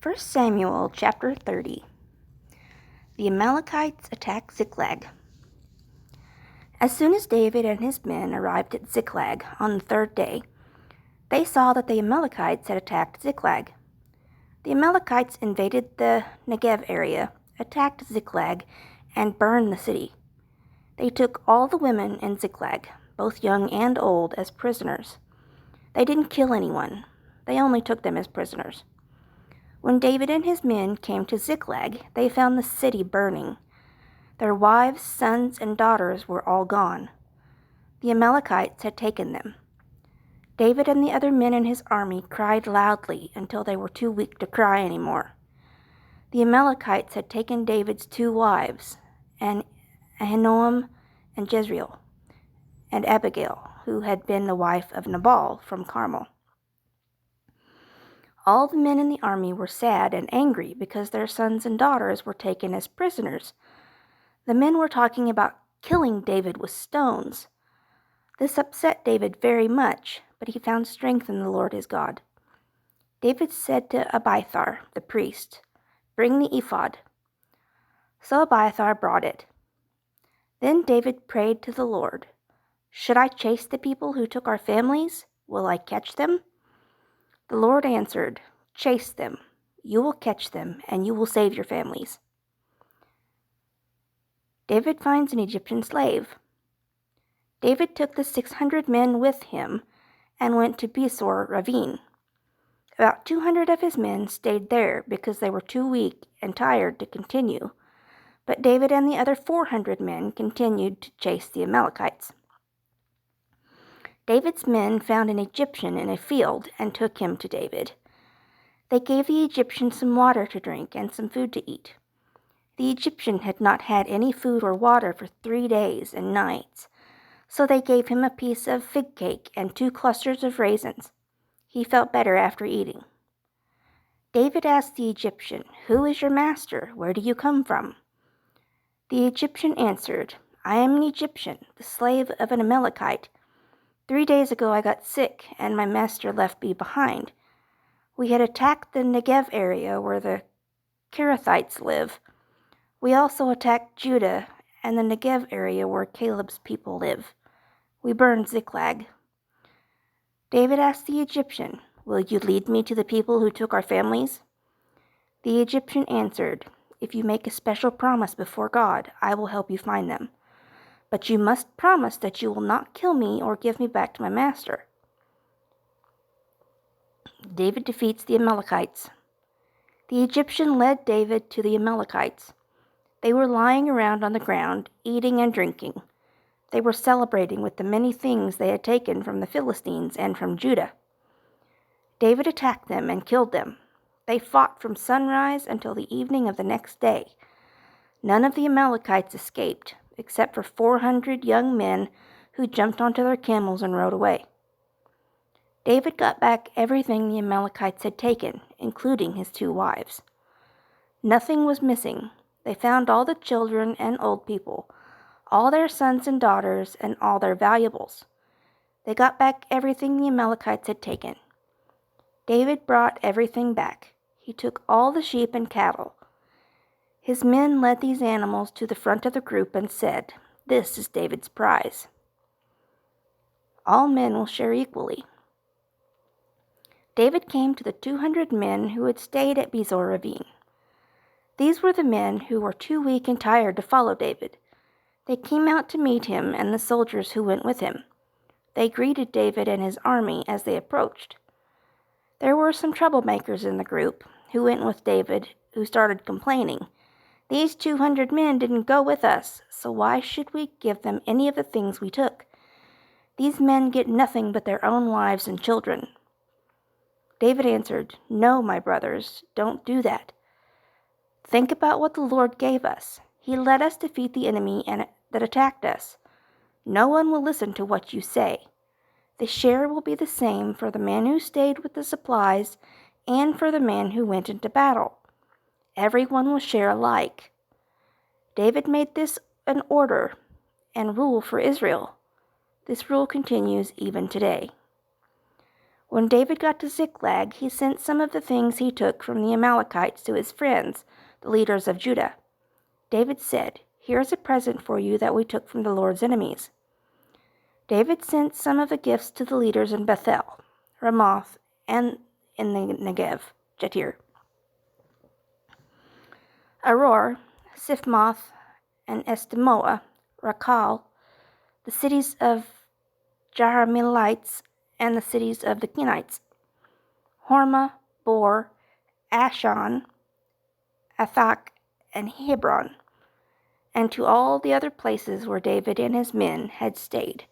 1 Samuel chapter 30. The Amalekites attack Ziklag. As soon as David and his men arrived at Ziklag on the third day, they saw that the Amalekites had attacked Ziklag. The Amalekites invaded the Negev area, attacked Ziklag, and burned the city. They took all the women in Ziklag, both young and old, as prisoners. They didn't kill anyone. They only took them as prisoners. When David and his men came to Ziklag, they found the city burning. Their wives, sons, and daughters were all gone. The Amalekites had taken them. David and the other men in his army cried loudly until they were too weak to cry anymore. The Amalekites had taken David's 2 wives, Ahinoam and Jezreel, and Abigail, who had been the wife of Nabal from Carmel. All the men in the army were sad and angry because their sons and daughters were taken as prisoners. The men were talking about killing David with stones. This upset David very much, but he found strength in the Lord his God. David said to Abiathar, the priest, "Bring the ephod." So Abiathar brought it. Then David prayed to the Lord, "Should I chase the people who took our families? Will I catch them?" The Lord answered, "Chase them. You will catch them, and you will save your families." David finds an Egyptian slave. David took the 600 men with him and went to Besor Ravine. About 200 of his men stayed there because they were too weak and tired to continue, but David and the other 400 men continued to chase the Amalekites. David's men found an Egyptian in a field and took him to David. They gave the Egyptian some water to drink and some food to eat. The Egyptian had not had any food or water for 3 days and nights, so they gave him a piece of fig cake and 2 clusters of raisins. He felt better after eating. David asked the Egyptian, "Who is your master? Where do you come from?" The Egyptian answered, "I am an Egyptian, the slave of an Amalekite. 3 days ago I got sick, and my master left me behind. We had attacked the Negev area where the Kerethites live. We also attacked Judah and the Negev area where Caleb's people live. We burned Ziklag." David asked the Egyptian, "Will you lead me to the people who took our families?" The Egyptian answered, "If you make a special promise before God, I will help you find them. But you must promise that you will not kill me or give me back to my master." David defeats the Amalekites. The Egyptian led David to the Amalekites. They were lying around on the ground, eating and drinking. They were celebrating with the many things they had taken from the Philistines and from Judah. David attacked them and killed them. They fought from sunrise until the evening of the next day. None of the Amalekites escaped, except for 400 young men who jumped onto their camels and rode away. David got back everything the Amalekites had taken, including his 2 wives. Nothing was missing. They found all the children and old people, all their sons and daughters, and all their valuables. They got back everything the Amalekites had taken. David brought everything back. He took all the sheep and cattle. His men led these animals to the front of the group and said, "This is David's prize." All men will share equally. David came to the 200 men who had stayed at Besor Ravine. These were the men who were too weak and tired to follow David. They came out to meet him and the soldiers who went with him. They greeted David and his army as they approached. There were some troublemakers in the group who went with David who started complaining, "These 200 men didn't go with us, so why should we give them any of the things we took? These men get nothing but their own wives and children." David answered, "No, my brothers, don't do that. Think about what the Lord gave us. He let us defeat the enemy that attacked us. No one will listen to what you say. The share will be the same for the man who stayed with the supplies and for the man who went into battle. Everyone will share alike." David made this an order and rule for Israel. This rule continues even today. When David got to Ziklag, he sent some of the things he took from the Amalekites to his friends, the leaders of Judah. David said, "Here is a present for you that we took from the Lord's enemies." David sent some of the gifts to the leaders in Bethel, Ramoth, and in the Negev, Jatir, Aror, Siphmoth, and Estimoa, Rakal, the cities of Jerahmeelites, and the cities of the Kenites, Hormah, Bor, Ashon, Athak, and Hebron, and to all the other places where David and his men had stayed.